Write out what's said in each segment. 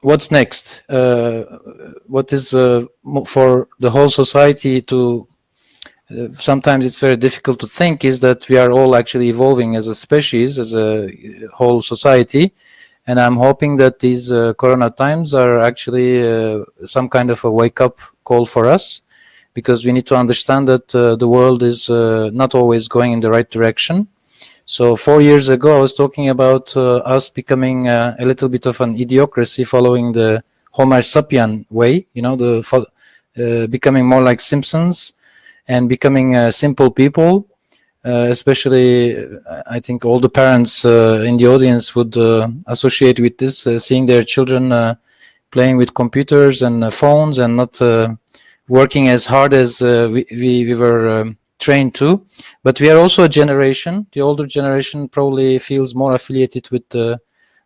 what's next? What is for the whole society to? Sometimes it's very difficult to think is that we are all actually evolving as a species, as a whole society, and I'm hoping that these corona times are actually some kind of a wake-up call for us, because we need to understand that the world is not always going in the right direction. So 4 years ago, I was talking about us becoming a little bit of an idiocracy, following the Homo Sapiens way, becoming more like Simpsons and becoming simple people. Especially, I think all the parents in the audience would associate with this, seeing their children playing with computers and phones and not working as hard as we were trained to. But we are also a generation. The older generation probably feels more affiliated with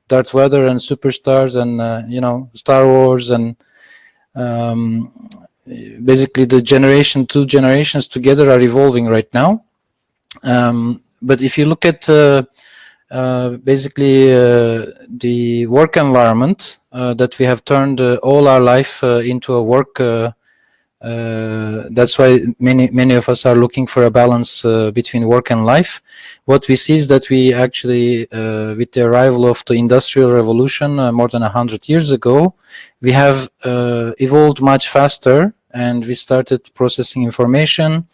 Darth Vader and superstars and Star Wars, and basically the two generations together are evolving right now. But if you look at basically the work environment, that we have turned all our life into a work. That's why many of us are looking for a balance between work and life. What we see is that we actually, with the arrival of the Industrial Revolution more than 100 years ago, we have evolved much faster, and we started processing information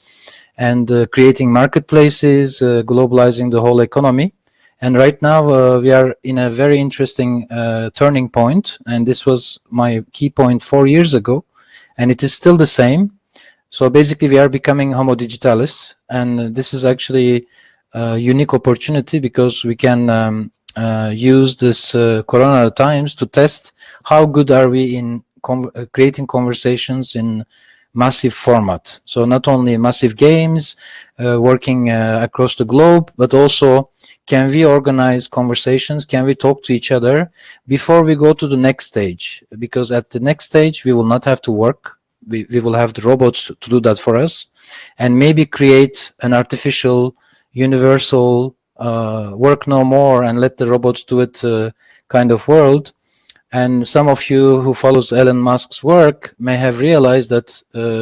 and creating marketplaces, globalizing the whole economy. And right now we are in a very interesting turning point, and this was my key point 4 years ago, and it is still the same. So basically we are becoming Homo Digitalis, and this is actually a unique opportunity, because we can use this corona times to test how good are we in creating conversations in massive format. So not only massive games working across the globe, but also can we organize conversations, can we talk to each other before we go to the next stage? Because at the next stage we will not have to work, we will have the robots to do that for us, and maybe create an artificial universal work no more and let the robots do it kind of world. And some of you who follows Elon Musk's work may have realized that,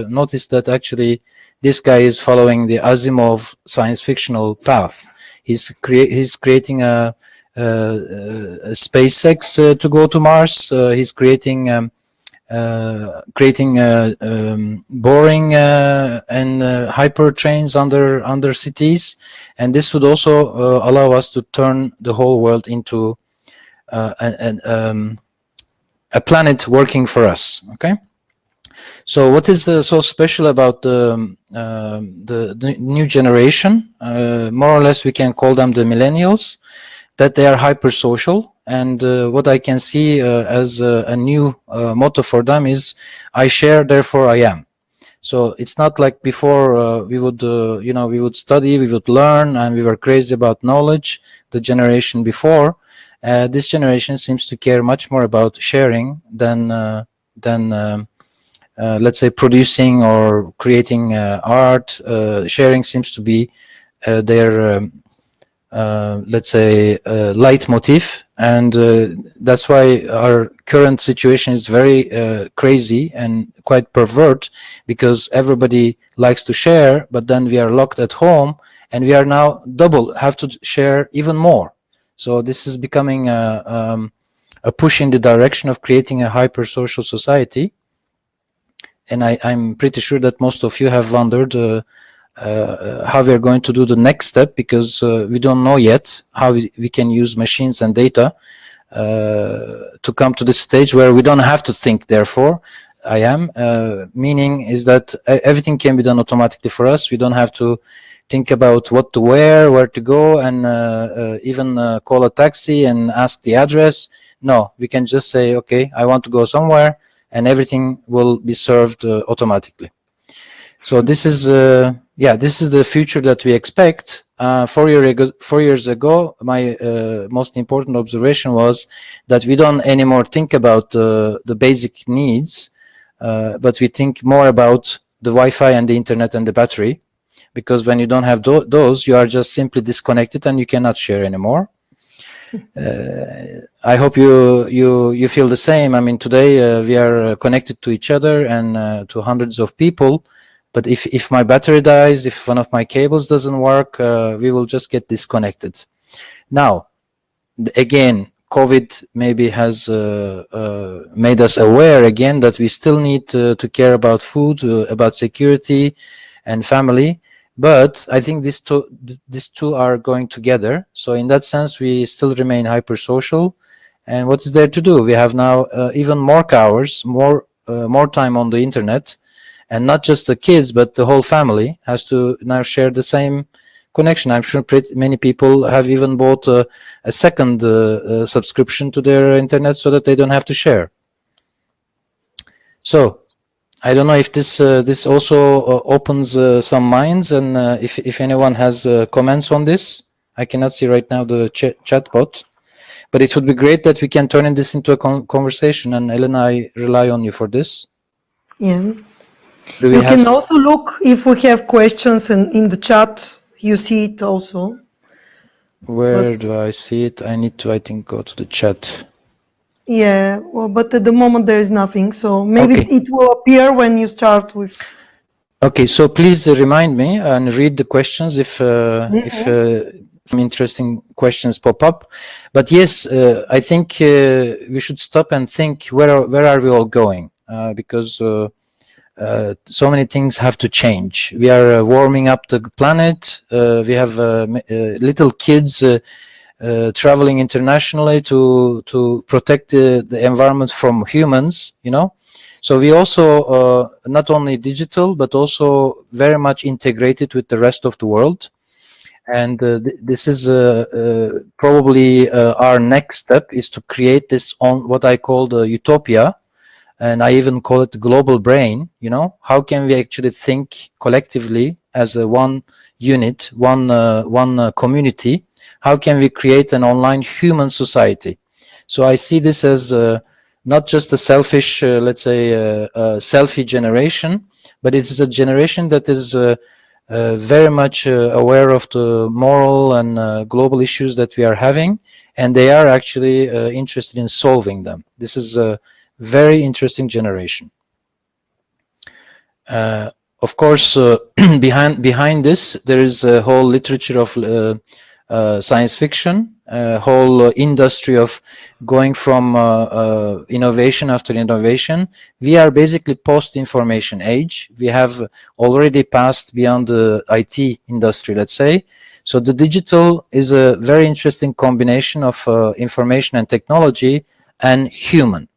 noticed that actually this guy is following the Asimov science fictional path. He's creating a SpaceX to go to Mars. He's creating boring and hyper trains under cities, and this would also allow us to turn the whole world into a planet working for us. Okay, so what is so special about the new generation? More or less, we can call them the millennials. That they are hyper social, and what I can see as a new motto for them is "I share, therefore I am." So it's not like before we would we would study, we would learn, and we were crazy about knowledge. The generation before. This generation seems to care much more about sharing than let's say producing or creating art. Sharing seems to be their let's say leitmotif, and that's why our current situation is very crazy and quite pervert, because everybody likes to share, but then we are locked at home and we are now have to share even more. So this is becoming a push in the direction of creating a hyper-social society. And I'm pretty sure that most of you have wondered how we're going to do the next step, because we don't know yet how we can use machines and data to come to this stage where we don't have to think, therefore I am. Meaning is that everything can be done automatically for us. We don't have to think about what to wear, where to go, and even call a taxi and ask the address. No, we can just say, okay, I want to go somewhere, and everything will be served automatically. So this is this is the future that we expect. 4 years ago, my most important observation was that we don't anymore think about the basic needs, but we think more about the Wi-Fi and the internet and the battery. Because when you don't have those, you are just simply disconnected and you cannot share anymore. I hope you feel the same. I mean, today we are connected to each other and to hundreds of people. But if my battery dies, if one of my cables doesn't work, we will just get disconnected. Now, again, COVID maybe has made us aware again that we still need to care about food, about security and family. But I think these two are going together. So in that sense, we still remain hypersocial. And what is there to do? We have now even more hours, more time on the internet. And not just the kids, but the whole family has to now share the same connection. I'm sure many people have even bought a second subscription to their internet so that they don't have to share. So I don't know if this also opens some minds, and if anyone has comments on this. I cannot see right now the chat bot, but it would be great that we can turn this into a conversation. And Elena, I rely on you for this. Yeah. You can also look if we have questions in the chat. You see it also. Where do I see it? I need to, I think, go to the chat. Yeah, well, but at the moment there is nothing. So maybe it will appear when you start with. Okay, so please remind me and read the questions if some interesting questions pop up. But yes, I think we should stop and think where are we all going? Because so many things have to change. We are warming up the planet. We have little kids traveling internationally to protect the environment from humans, you know. So we also not only digital, but also very much integrated with the rest of the world. And this is probably our next step, is to create this on what I call the utopia. And I even call it the global brain. You know, how can we actually think collectively as a one unit, one community? How can we create an online human society? So I see this as not just a selfish, let's say, selfie generation, but it is a generation that is very much aware of the moral and global issues that we are having, and they are actually interested in solving them. This is a very interesting generation. Of course, behind this, there is a whole literature of science fiction, a whole industry of going from innovation after innovation. We are basically post-information age. We have already passed beyond the IT industry, let's say. So the digital is a very interesting combination of information and technology and human.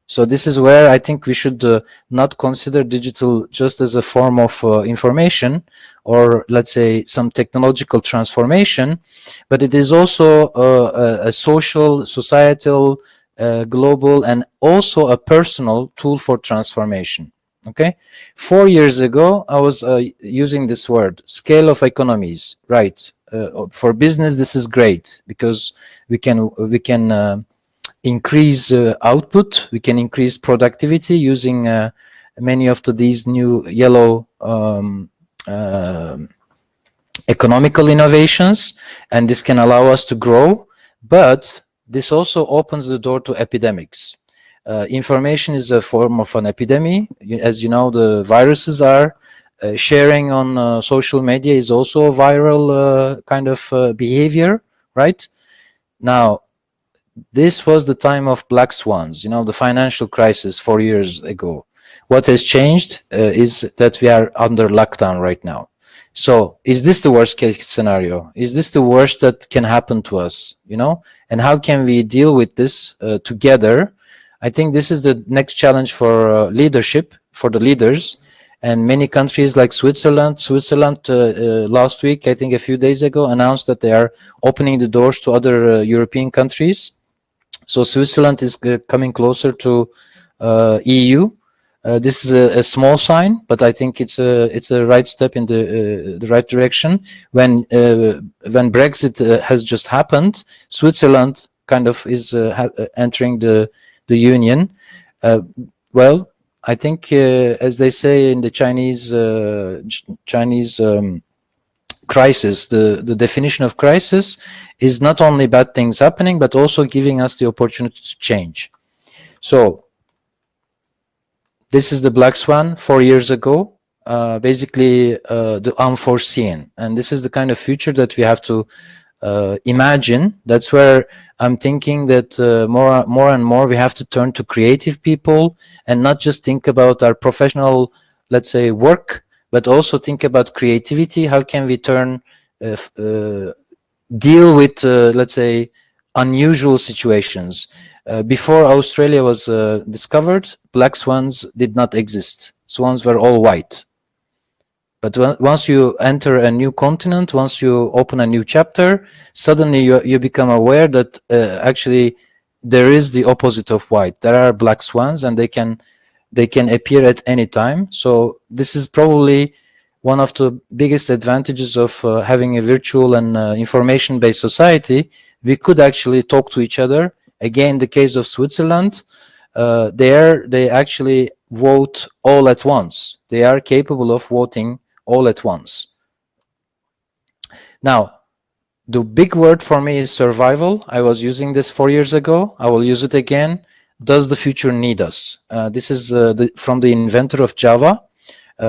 So this is where I think we should not consider digital just as a form of information, or let's say some technological transformation, but it is also a social, societal, global, and also a personal tool for transformation. Okay, 4 years ago I was using this word, scale of economies. Right, for business this is great because we can increase output, we can increase productivity using many of these new yellow economical innovations, and this can allow us to grow. But this also opens the door to epidemics. Information is a form of an epidemic. As you know, the viruses are sharing on social media is also a viral kind of behavior, right? Now, this was the time of black swans, you know, the financial crisis 4 years ago. What has changed is that we are under lockdown right now. So is this the worst case scenario? Is this the worst that can happen to us, you know? And how can we deal with this together? I think this is the next challenge for leadership, for the leaders. And many countries like Switzerland last week, I think a few days ago, announced that they are opening the doors to other European countries. So Switzerland is coming closer to EU. This is a small sign, but I think it's a right step in the right direction. When Brexit has just happened, Switzerland kind of is entering the union. Well, I think as they say in the Chinese crisis, the definition of crisis is not only bad things happening, but also giving us the opportunity to change. So this is the black swan 4 years ago, basically the unforeseen. And this is the kind of future that we have to imagine. That's where I'm thinking that more and more we have to turn to creative people and not just think about our professional, let's say, work, but also think about creativity. How can we turn, deal with, let's say, unusual situations? Before Australia was discovered, black swans did not exist. Swans were all white. But once you enter a new continent, once you open a new chapter, suddenly you become aware that actually there is the opposite of white. There are black swans, and they can appear at any time. So this is probably one of the biggest advantages of having a virtual and information-based society. We could actually talk to each other. Again, the case of Switzerland, they actually vote all at once. They are capable of voting all at once. Now, the big word for me is survival. I was using this 4 years ago. I will use it again. Does the future need us? This is from the inventor of Java.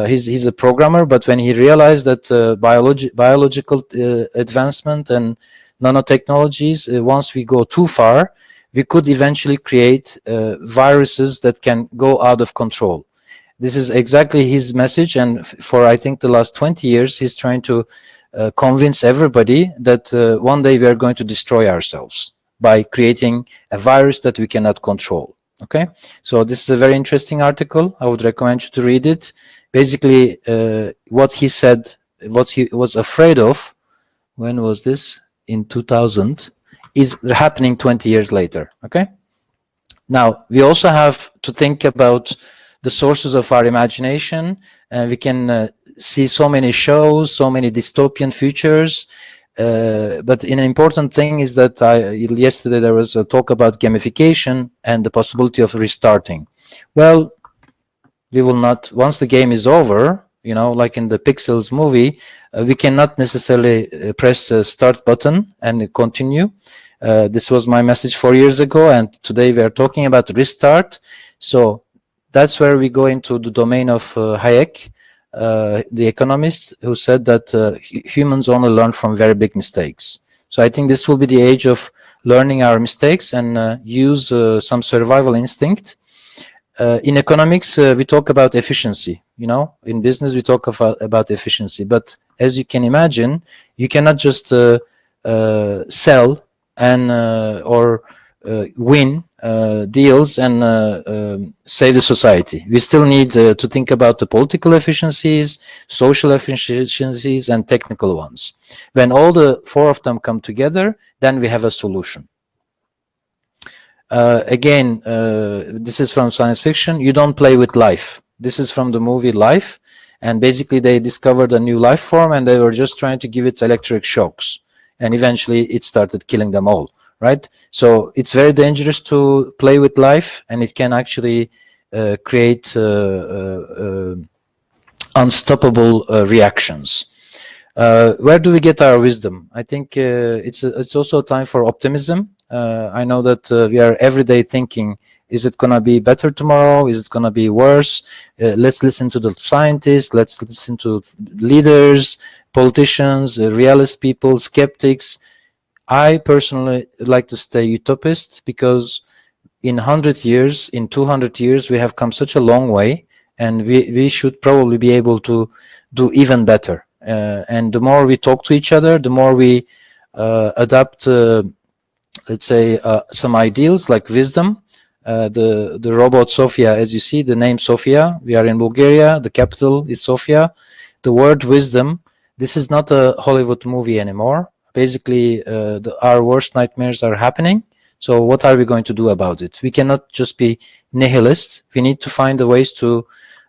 He's a programmer, but when he realized that biological advancement and nanotechnologies, once we go too far, we could eventually create viruses that can go out of control. This is exactly his message, and for I think the last 20 years, he's trying to convince everybody that one day we are going to destroy ourselves by creating a virus that we cannot control. Okay, so this is a very interesting article. I would recommend you to read it. Basically, what he said, what he was afraid of, when was this? In 2000, is happening 20 years later. Okay, now we also have to think about the sources of our imagination, and we can see so many shows, so many dystopian futures. But an important thing is that yesterday there was a talk about gamification and the possibility of restarting. Well, we will not, once the game is over, you know, like in the Pixels movie, we cannot necessarily press the start button and continue. This was my message 4 years ago, and today we are talking about restart. So that's where we go into the domain of Hayek, the economist, who said that humans only learn from very big mistakes. So I think this will be the age of learning our mistakes and use some survival instinct. In economics, we talk about efficiency. You know, in business, we talk about efficiency. But as you can imagine, you cannot just sell and or win deals and save the society. We still need to think about the political efficiencies, social efficiencies, and technical ones. When all the four of them come together, then we have a solution. Again, this is from science fiction. You don't play with life. This is from the movie Life. And basically, they discovered a new life form, and they were just trying to give it electric shocks. And eventually, it started killing them all. Right? So it's very dangerous to play with life, and it can actually create unstoppable reactions. Where do we get our wisdom? I think it's also a time for optimism. I know that we are every day thinking, is it going to be better tomorrow? Is it going to be worse? Let's listen to the scientists. Let's listen to leaders, politicians, realist people, skeptics. I personally like to stay utopist, because in 100 years, in 200 years, we have come such a long way, and we should probably be able to do even better. And the more we talk to each other, the more we adapt, let's say, some ideals like wisdom. The robot Sofia, as you see, the name Sofia, we are in Bulgaria, the capital is Sofia. The word wisdom, this is not a Hollywood movie anymore. Basically, our worst nightmares are happening. So what are we going to do about it? We cannot just be nihilists. We need to find the ways to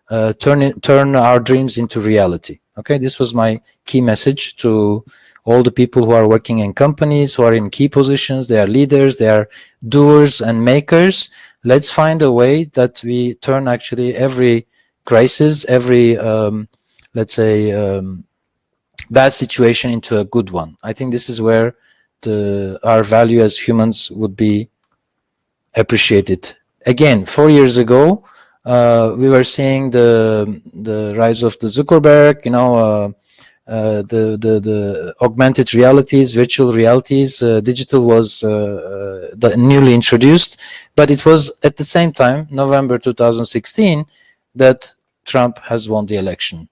turn our dreams into reality. Okay, this was my key message to all the people who are working in companies, who are in key positions. They are leaders, they are doers and makers. Let's find a way that we turn actually every crisis, every, let's say, bad situation into a good one. I think this is where our value as humans would be appreciated. Again, 4 years ago, we were seeing the rise of the Zuckerberg, the augmented realities, virtual realities. Digital was newly introduced, but it was at the same time, November 2016, that Trump has won the election.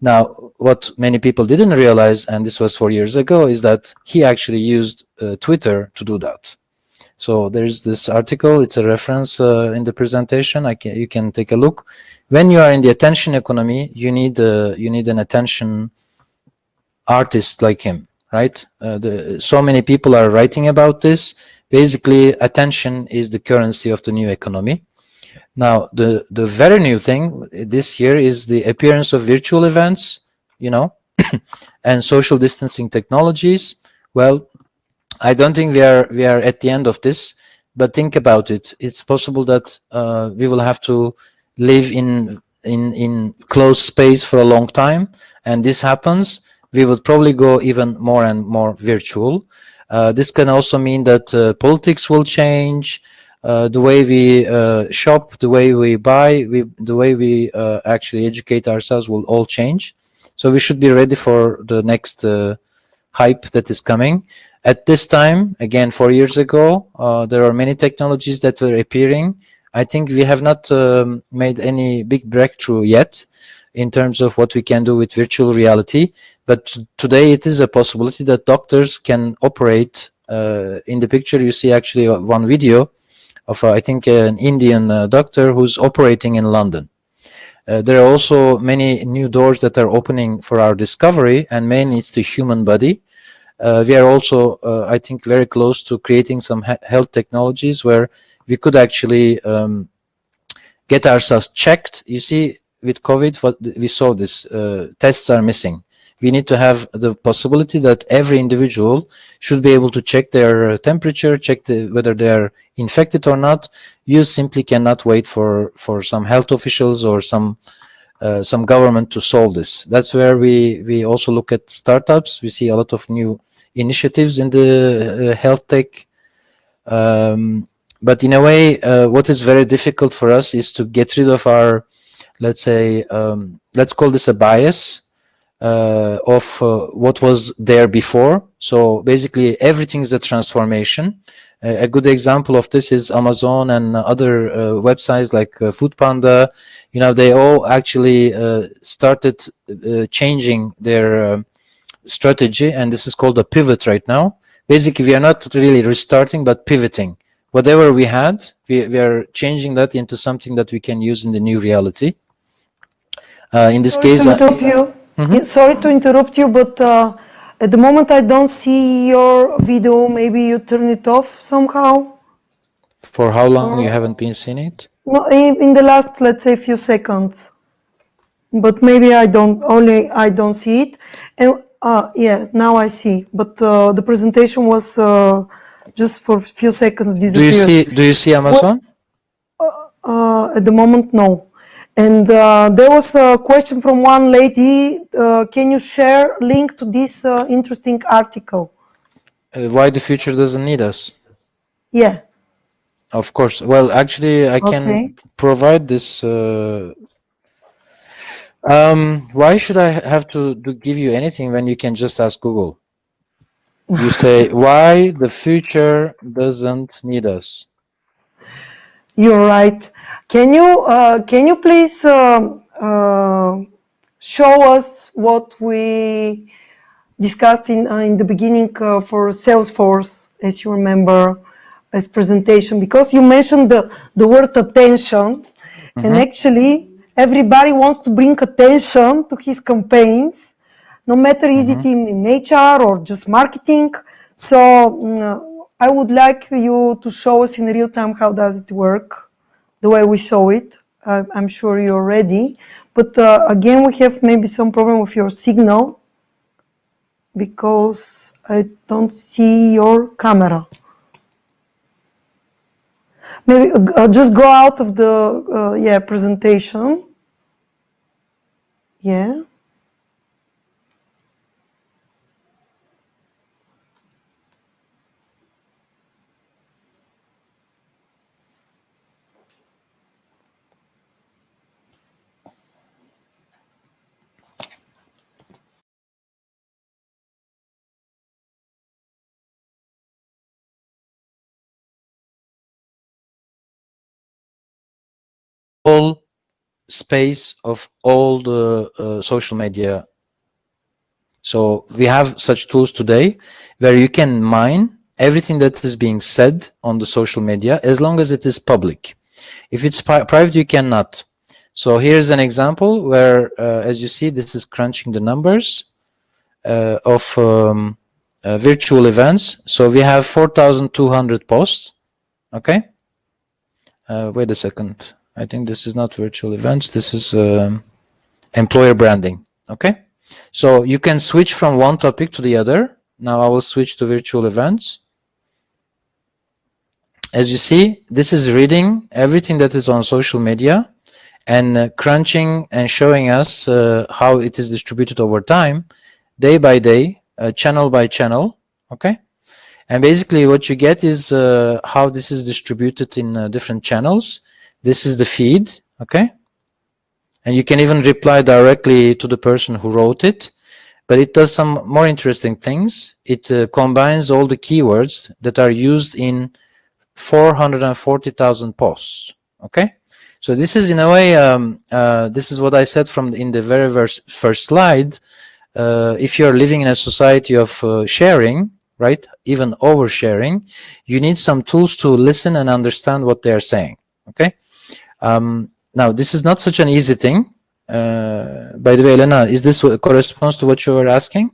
Now, what many people didn't realize, and this was 4 years ago, is that he actually used Twitter to do that. So there's this article, it's a reference in the presentation. You can take a look. When you are in the attention economy, you need an attention artist like him, right? So many people are writing about this. Basically, attention is the currency of the new economy. Now, the very new thing this year is the appearance of virtual events, and social distancing technologies. Well, I don't think we are at the end of this, but think about it. It's possible that we will have to live in closed space for a long time, and this happens. We would probably go even more and more virtual. This can also mean that politics will change. The way we shop, the way we buy, the way we actually educate ourselves will all change. So we should be ready for the next hype that is coming. At this time, again, 4 years ago, there are many technologies that were appearing. I think we have not made any big breakthrough yet in terms of what we can do with virtual reality. But today it is a possibility that doctors can operate. In the picture, you see actually one video of, I think, an Indian doctor who's operating in London. There are also many new doors that are opening for our discovery, and mainly it's the human body. We are also, I think, very close to creating some health technologies where we could actually get ourselves checked. You see, with COVID, what we saw this, tests are missing. We need to have the possibility that every individual should be able to check their temperature, check whether they are infected or not. You simply cannot wait for some health officials or some government to solve this. That's where we also look at startups. We see a lot of new initiatives in the health tech. But in a way, what is very difficult for us is to get rid of our, let's say, let's call this a bias of what was there before. So basically, everything is a transformation. A good example of this is Amazon and other websites like Foodpanda. They all actually started changing their strategy, and this is called a pivot right now. Basically, we are not really restarting, but pivoting. Whatever we had, we are changing that into something that we can use in the new reality. In this case, sorry to interrupt you, but at the moment I don't see your video. Maybe you turn it off somehow. For how long you haven't been seeing it? No, in the last, let's say, few seconds. But maybe I don't see it. And yeah, now I see. But the presentation was just for a few seconds disappeared. Do you see Amazon? At the moment, no. And there was a question from one lady. Can you share a link to this interesting article? Why the future doesn't need us? Yeah. Of course. Well, actually, I can provide this. Why should I have to give you anything when you can just ask Google? You say, why the future doesn't need us? You're right. Can you please show us what we discussed in the beginning for Salesforce, as you remember, as presentation? Because you mentioned the word attention, and actually everybody wants to bring attention to his campaigns, no matter is it in HR or just marketing. So I would like you to show us in real time how does it work, the way we saw it. I'm sure you're ready. But again, we have maybe some problem with your signal because I don't see your camera. Maybe just go out of the presentation. Yeah. whole space of all the social media. So we have such tools today where you can mine everything that is being said on the social media as long as it is public. If it's private, you cannot. So here's an example where, as you see, this is crunching the numbers of virtual events. So we have 4,200 posts. Okay. Wait a second. I think this is not virtual events. This is employer branding. Okay. So you can switch from one topic to the other. Now I will switch to virtual events. As you see, this is reading everything that is on social media and crunching and showing us how it is distributed over time, day by day, channel by channel. Okay. And basically what you get is how this is distributed in different channels. This is the feed. Okay. And you can even reply directly to the person who wrote it, but it does some more interesting things. It combines all the keywords that are used in 440,000 posts. Okay. So this is in a way, this is what I said in the very first slide. If you're living in a society of sharing, right, even oversharing, you need some tools to listen and understand what they're saying. Okay. Now, this is not such an easy thing. By the way, Elena, is this what corresponds to what you were asking?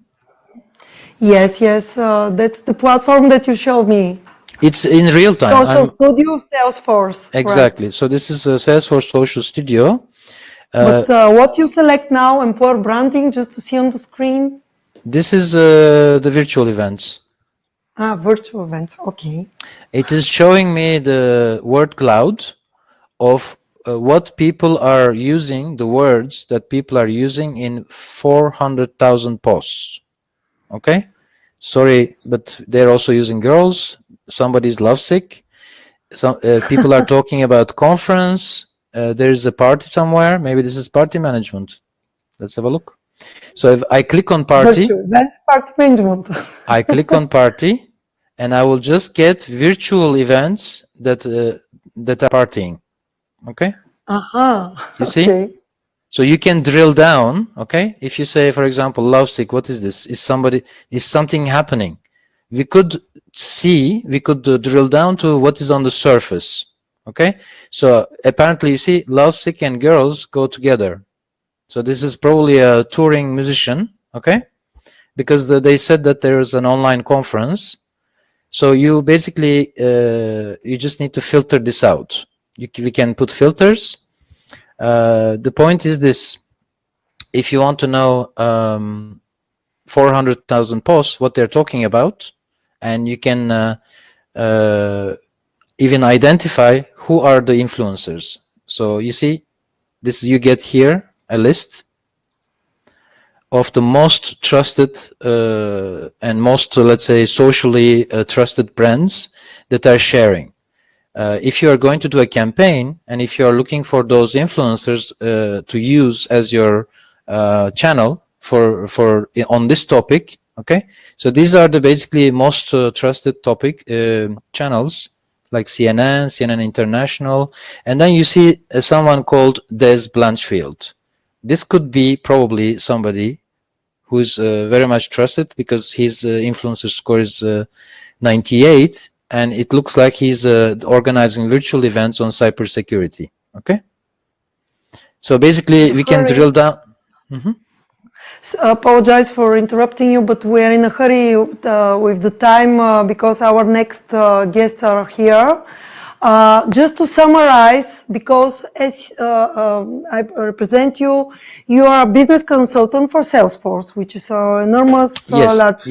Yes, yes. That's the platform that you showed me. It's in real time. Social Studio, Salesforce. Exactly. Right. So this is a Salesforce Social Studio. But what you select now, employer branding, just to see on the screen? This is the virtual events. Virtual events. Okay. It is showing me the word cloud of what people are using, the words that people are using in 400,000 posts. Okay. Sorry, but they're also using girls. Somebody's lovesick. Some people are talking about conference. There's a party somewhere. Maybe this is party management. Let's have a look. So if I click on party, that's party management. I click on party, and I will just get virtual events that are partying. Okay. You see? Okay. So you can drill down. Okay. If you say, for example, lovesick, what is this? Is something happening? We could drill down to what is on the surface. Okay. So apparently, you see, lovesick and girls go together. So this is probably a touring musician. Okay. Because they said that there is an online conference. So you basically, you just need to filter this out. We can put filters. The point is this: if you want to know 400,000 posts, what they're talking about, and you can even identify who are the influencers. So you see, this you get here a list of the most trusted and most, let's say, socially trusted brands that are sharing. If you are going to do a campaign, and if you are looking for those influencers to use as your channel for on this topic, okay, so these are the basically most trusted topic channels like CNN International, and then you see someone called Des Blanchfield. This could be probably somebody who is very much trusted because his influencer score is 98. And it looks like he's organizing virtual events on cybersecurity. Okay. So basically, we can drill down. So, apologize for interrupting you, but we are in a hurry with the time because our next guests are here. Just to summarize, because as I represent you, you are a business consultant for Salesforce, which is an enormous, large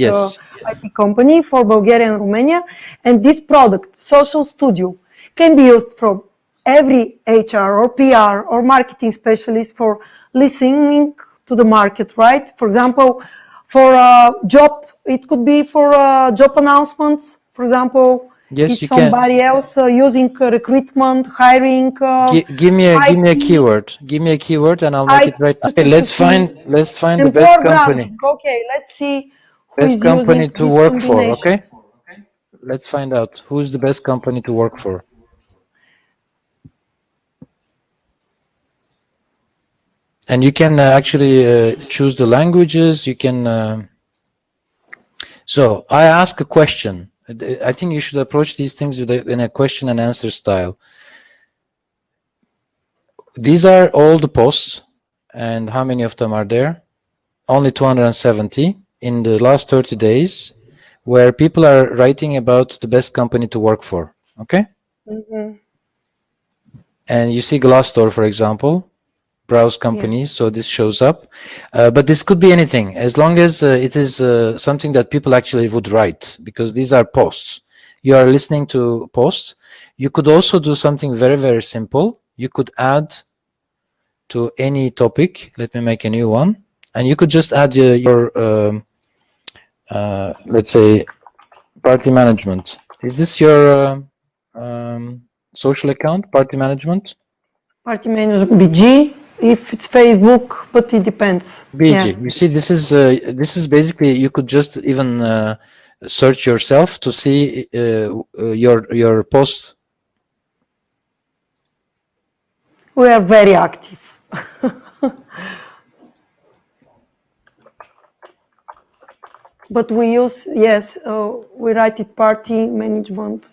IT company for Bulgaria and Romania. And this product, Social Studio, can be used from every HR or PR or marketing specialist for listening to the market, right? For example, for a job, it could be for job announcements, for example. Yes, is somebody else using recruitment, hiring? Give me a keyword. Give me a keyword, and I'll make it right now. Okay, let's find the best company. Okay, let's see who best is company using to work for. Okay, let's find out who is the best company to work for. And you can actually choose the languages. You can. So I ask a question. I think you should approach these things in a question and answer style. These are all the posts, and how many of them are there? Only 270 in the last 30 days, where people are writing about the best company to work for. Okay. And you see Glassdoor, for example, browse companies. So this shows up, but this could be anything, as long as it is something that people actually would write, because these are posts. You are listening to posts. You could also do something very, very simple. You could add to any topic. Let me make a new one, and you could just add your let's say party management. Is this your social account, party management? Party management, BG, if it's Facebook, but it depends. BG. Yeah. You see, this is basically, you could just even search yourself to see your posts. We are very active. But we use, yes, we write it party management.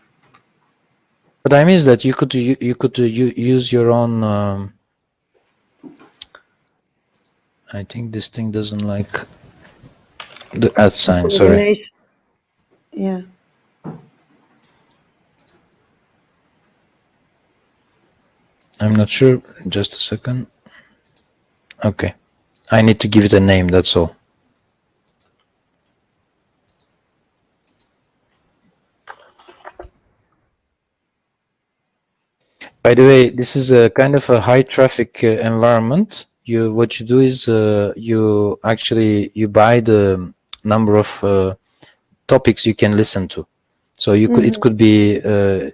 What I mean is that you could use your own. I think this thing doesn't like the @ sign. Sorry. Yeah. I'm not sure. Just a second. Okay. I need to give it a name. That's all. By the way, this is a kind of a high traffic environment. What you do is you buy the number of topics you can listen to. So you could, it could be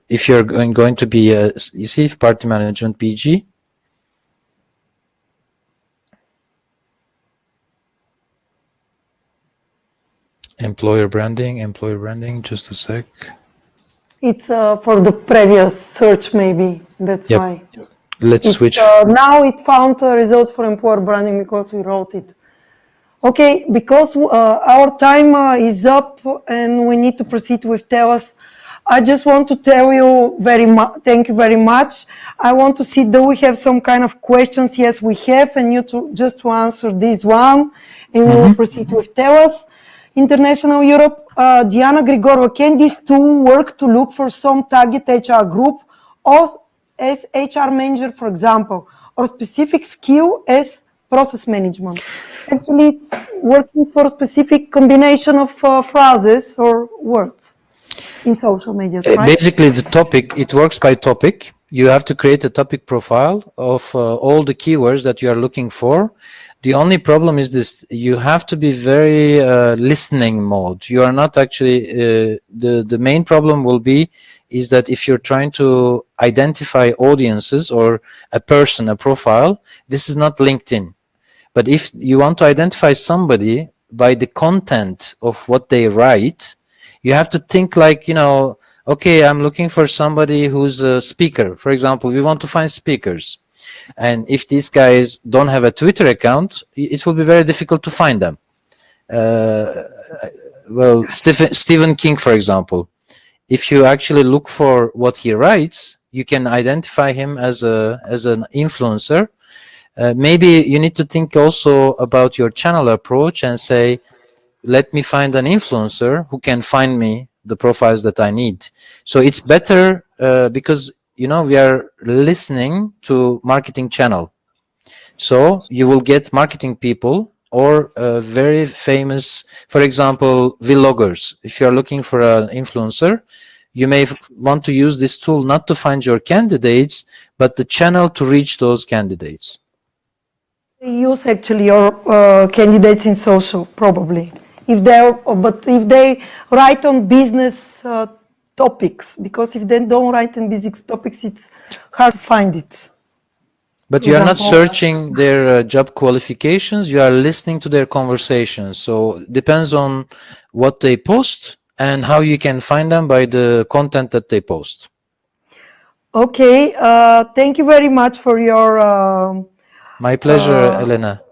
if you're going to be you see party management PG. Employer branding, just a sec. It's for the previous search, maybe. That's why. Let's switch. Now it found results for employer branding because we wrote it. Okay, because our time is up and we need to proceed with TELUS. I just want to tell you thank you very much. I want to see, do we have some kind of questions? Yes, we have, and you just to answer this one, and we will proceed with TELUS. International Europe, Diana Grigorova, can this tool work to look for some target HR group or as HR manager, for example, or specific skill as process management? Actually, it's working for a specific combination of phrases or words in social media, right? Basically, the topic, it works by topic. You have to create a topic profile of all the keywords that you are looking for. The only problem is this: you have to be very listening mode. You are not actually, the main problem will be is that if you're trying to identify audiences or a person, a profile, this is not LinkedIn. But if you want to identify somebody by the content of what they write, you have to think like, okay, I'm looking for somebody who's a speaker. For example, we want to find speakers. And if these guys don't have a Twitter account, it will be very difficult to find them. Well, Stephen King, for example, if you actually look for what he writes, you can identify him as an influencer. Maybe you need to think also about your channel approach and say, let me find an influencer who can find me the profiles that I need. So it's better because, we are listening to marketing channel. So you will get marketing people or very famous, for example, vloggers. If you're looking for an influencer, you may want to use this tool not to find your candidates, but the channel to reach those candidates. Use actually your candidates in social, probably. If they write on business topics, because if they don't write on business topics, it's hard to find it. But you are not searching their job qualifications, you are listening to their conversations. So it depends on what they post and how you can find them by the content that they post. Okay, thank you very much for your My pleasure, Elena.